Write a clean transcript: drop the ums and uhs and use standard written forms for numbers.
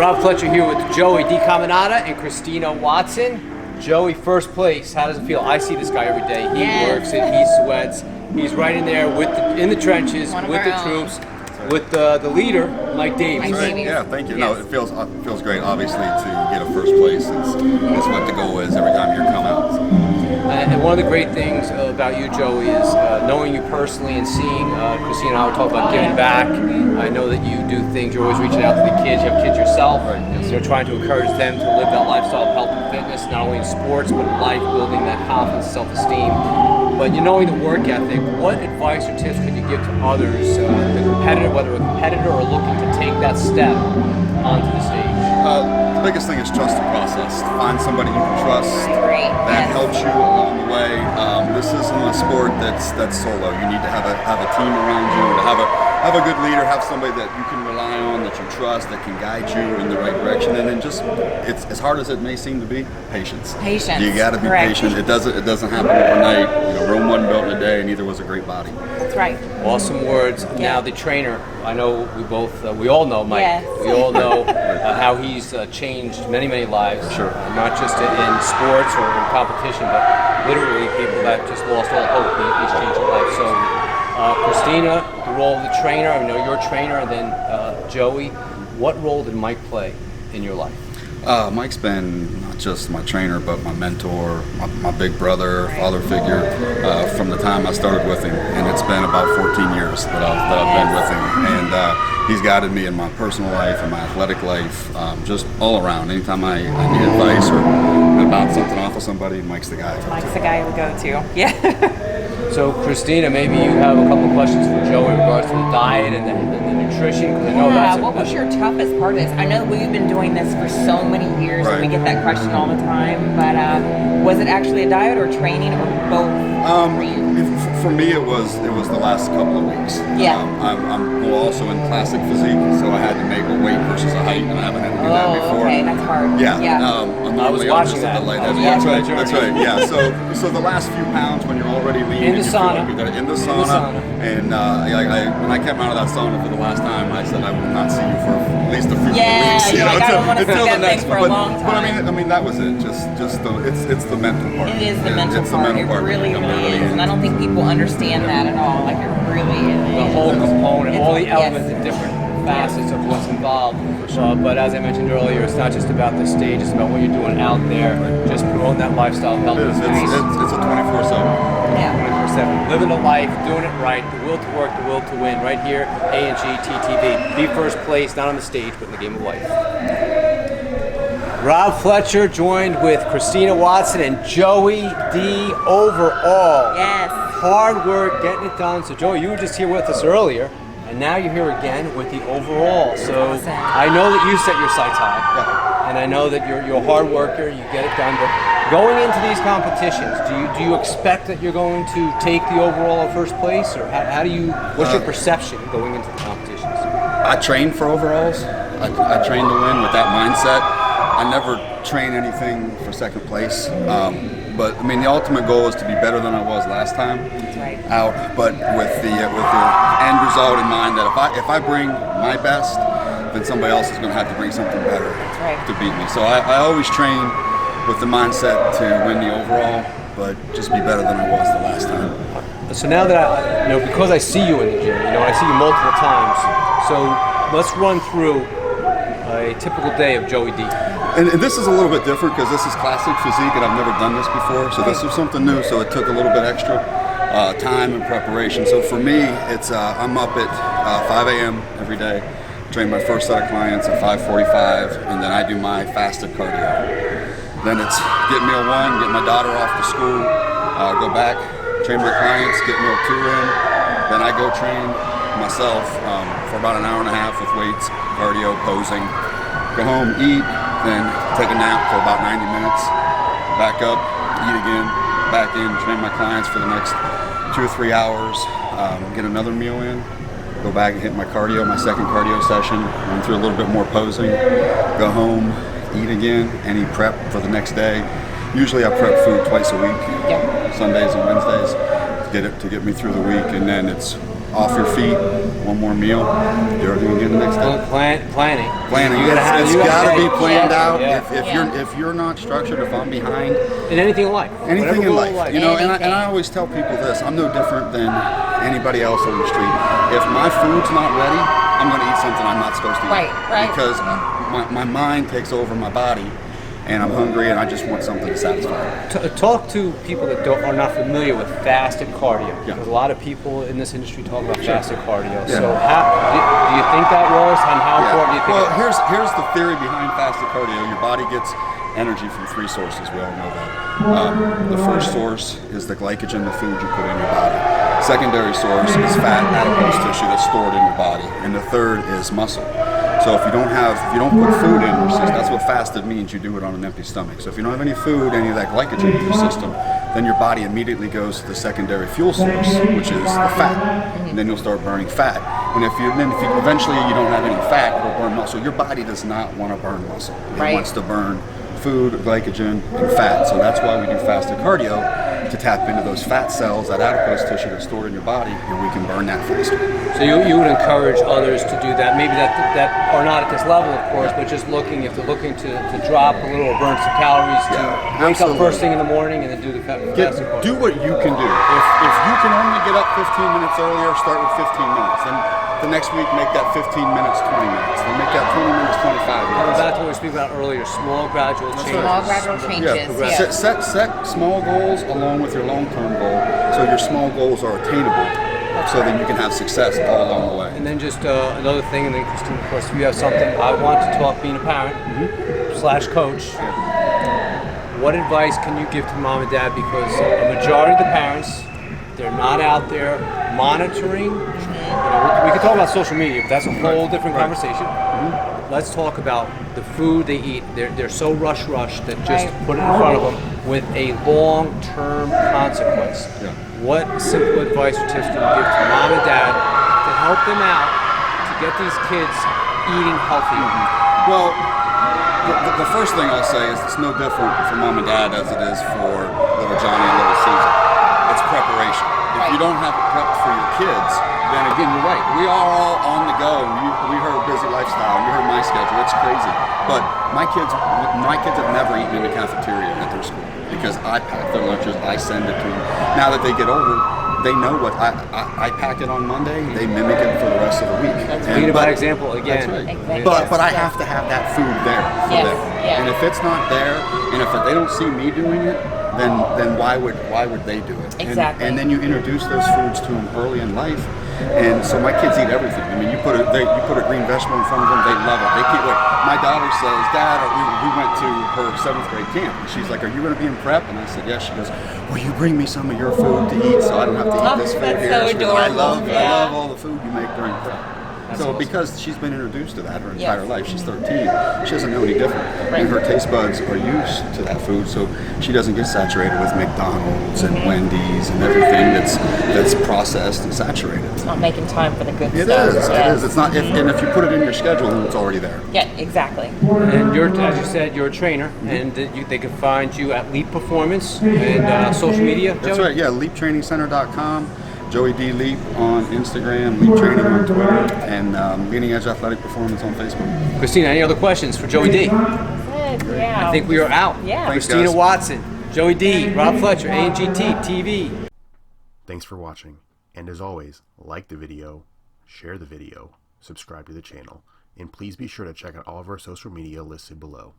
Rob Fletcher here with Joey Decaminada and Christina Watson. Joey, first place. How does it feel? I see this guy every day. He works it. He sweats. He's right in there in the trenches with the troops, with the leader, Mike Davies. Right. Yeah, thank you. Yes. No, it feels great. Obviously, to get a first place, it's what the goal is every time you come out. So. And one of the great things about you, Joey, is knowing you personally and seeing Christina and I were talking about giving back. I know that you do things. You're always reaching out to the kids. You have kids yourself. So you're trying to encourage them to live that lifestyle of health and fitness, not only in sports, but in life, building that confidence, self-esteem. But you knowing the work ethic, what advice or tips could you give to others, the competitor, whether a competitor or looking to take that step onto the stage? The biggest thing is trust the process. Find somebody you can trust that helps you along the way. This isn't a sport that's solo. You need to have a team around you, to have a good leader, have somebody that you can rely on, that you trust, that can guide you in the right direction. And then just, it's as hard as it may seem to be, patience. Patience. You got to be patient. It doesn't happen overnight. Rome wasn't built in a day, and neither was a great body. That's right. Awesome words. Now the trainer. I know we all know Mike. Yes. We all know how he's changed many lives. Sure. Not just in sports or in competition, but literally people that just lost all hope. He's changed their life. So, Christina, the role of the trainer. I know you're a trainer, and then Joey. What role did Mike play in your life? Mike's been not just my trainer, but my mentor, my big brother, father figure, from the time I started with him. And it's been about 14 years that I've been with him. And he's guided me in my personal life and my athletic life, just all around. Anytime I need advice or bounce something off of somebody, Mike's the guy. Mike's the guy I would go to. Yeah. So, Christina, maybe you have a couple of questions for Joe in regards to the diet and the nutrition. I know what was your toughest part of this? I know we've been doing this for so many years, and we get that question all the time. But was it actually a diet or training or both for you? For me, it was the last couple of weeks. Yeah. I'm also in classic physique, so I had to make a weight versus a height, and I haven't had to do that before. Okay, that's hard. Yeah. I was watching that. That's right. Yeah. So the last few pounds when you're already lean, in the sauna, in the sauna, and when I came out of that sauna for the last time, I said I will not see you for at least a few weeks. Yeah, I don't want to see that thing for a long time. But I mean that was it. Just it's the mental part. It is the mental part. It really is, and I don't think people understand that at all. Like it really is. The whole component, all the elements, the different facets of what's involved. But as I mentioned earlier, it's not just about the stage; it's about what you're doing out there. Just promoting that lifestyle of health. It's a 24/7. Yeah. 24/7. Living a life, doing it right, the will to work, the will to win. Right here, ANGT TV. Be first place, not on the stage, but in the game of life. Rob Fletcher joined with Christina Watson and Joey D. Overall. Yes. Hard work, getting it done. So Joey, you were just here with us earlier, and now you're here again with the overall. So I know that you set your sights high, and I know that you're a hard worker, you get it done, but going into these competitions, do you expect that you're going to take the overall or first place, or how do you, what's your perception going into the competitions? I train for overalls. I train to win with that mindset. I never train anything for second place. But I mean, the ultimate goal is to be better than I was last time out. But with the end result in mind that if I bring my best, then somebody else is going to have to bring something better to beat me. So I always train with the mindset to win the overall, but just be better than I was the last time. So now that because I see you in the gym, I see you multiple times. So let's run through a typical day of Joey D. And this is a little bit different because this is classic physique and I've never done this before. So this is something new, so it took a little bit extra time and preparation. So for me, it's I'm up at 5 a.m. every day, train my first set of clients at 5:45, and then I do my fasted cardio. Then it's get meal 1, get my daughter off to school, go back, train my clients, get meal 2 in, then I go train myself for about an hour and a half with weights, cardio, posing, go home, eat, then take a nap for about 90 minutes, back up, eat again, back in, train my clients for the next 2 or 3 hours, get another meal in, go back and hit my cardio, my second cardio session, run through a little bit more posing, go home, eat again, and eat prep for the next day. Usually I prep food twice a week, Sundays and Wednesdays, to get me through the week, and then it's off your feet, one more meal, do everything again the next day. Planning. Planning. It's got to be planned out. If you're not structured, if I'm behind in anything in life, you know, and I always tell people this: I'm no different than anybody else on the street. If my food's not ready, I'm going to eat something I'm not supposed to eat. Right. Because my mind takes over my body, and I'm hungry, and I just want something to satisfy. Talk to people that are not familiar with fasted cardio. Yeah. Because a lot of people in this industry talk about fasted cardio. Yeah. So do you think that works, and how important do you think? Well, here's the theory behind fasted cardio. Your body gets energy from 3 sources. We all know that. The first source is the glycogen, the food you put in your body. Secondary source is fat, adipose tissue that's stored in your body, and the third is muscle. So if you don't put food in your system, that's what fasted means. You do it on an empty stomach. So if you don't have any food, any of that glycogen in your system, then your body immediately goes to the secondary fuel source, which is the fat, and then you'll start burning fat. And if eventually you don't have any fat, it'll burn muscle. Your body does not want to burn muscle. It wants to burn food, glycogen, and fat. So that's why we do fasted cardio, to tap into those fat cells, that adipose tissue that's stored in your body, and we can burn that faster. So you would encourage others to do that, maybe that are not at this level, of course, but just if they're looking to drop a little or burn some calories, to wake up first thing in the morning and then do the fasted cardio. Do what you can do. If you can only get up 15 minutes earlier, start with 15 minutes. Then the next week, make that 15 minutes 20 minutes. Then make that 20 minutes 25 minutes. Coming back to what we were speaking about earlier, small gradual changes. Small gradual changes. Set small goals along with your long-term goal, so your small goals are attainable, so that you can have success all along the way. And then just another thing, and then Christina, of course, if you have something, I want to talk being a parent / coach. What advice can you give to mom and dad? Because a majority of the parents, they're not out there monitoring. We can talk about social media, but that's a whole different conversation. Let's talk about the food they eat. They're so rush that just put it in front of them with a long-term consequence. What simple advice or tips do you give to mom and dad to help them out to get these kids eating healthy? Well, the first thing I'll say is it's no different for mom and dad as it is for little Johnny and little Susan. It's preparation. If you don't have it prepped for your kids, then again, you're right. We are all on the go. We heard busy lifestyle. You heard my schedule. It's crazy. But my kids have never eaten in the cafeteria at their school because I pack their lunches. I send it to them. Now that they get older, they know what I pack it on Monday. They mimik it for the rest of the week. Lead by example again. That's right. But I have to have that food there for them. And if it's not there, and if they don't see me doing it, then why would they do it? Exactly. And then you introduce those foods to them early in life. And so my kids eat everything. I mean, you put a green vegetable in front of them, they love it. They keep like my daughter says, Dad, we went to her 7th grade camp. And she's like, are you going to be in prep? And I said, yes. She goes, will you bring me some of your food to eat so I don't have to eat this food here? So adorable. I love all the food you make during prep. So because she's been introduced to that her entire life, she's 13, she doesn't know any different. And her taste buds are used to that food, so she doesn't get saturated with McDonald's and Wendy's and everything that's processed and saturated. It's not making time for the good It stuff. is. It's not. And if you put it in your schedule, then it's already there. Yeah, exactly. And as you said, you're a trainer, and they can find you at Leap Performance and social media. That's Joey? right. Yeah, leaptrainingcenter.com. Joey D. Leap on Instagram, Leap Training on Twitter, and Leading Edge Athletic Performance on Facebook. Christina, any other questions for Joey D? Yeah. I think we are out. Yeah. Christina Watson, Joey D, Rob Fletcher, ANGT TV. Thanks for watching, and as always, like the video, share the video, subscribe to the channel, and please be sure to check out all of our social media listed below.